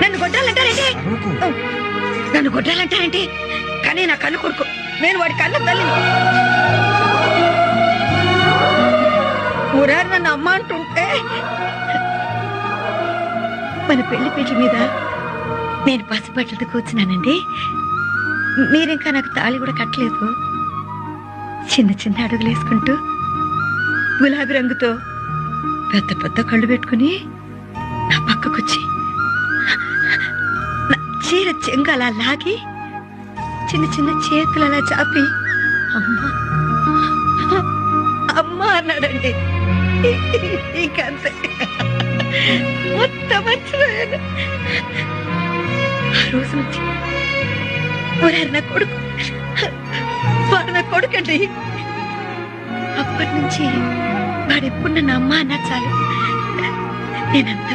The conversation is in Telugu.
నన్ను కొట్టాలంటారేంటి? నన్ను కొట్టాలంటారేంటి? కానీ నా కన్ను కొడుకు, నేను వాడి కన్ను తల్లిని. మురారి నన్ను అమ్మ అంటుంటే మన పెళ్లి పీటల మీద నేను పసిబట్టలతో కూర్చున్నానండి. మీరింకా నాకు తాళి కూడా కట్టలేదు. చిన్న చిన్న అడుగులు వేసుకుంటూ గులాబీ రంగుతో పెద్ద పెద్ద కళ్ళు పెట్టుకుని నా పక్కకొచ్చి నా చీర చెంగు అలా లాగి చిన్న చిన్న చేతులు అలా చాపి అమ్మా అమ్మా అన్నాడండి. ఇంకంతే, మొత్తం మర్చిపోయాను. ఆ రోజు నుంచి మురారి నా కొడుకు, వాడు నా కొడుకండి. అప్పటి నుంచి వాడెప్పుడు నన్ను అమ్మ అన్నా చాలు, నేనంతా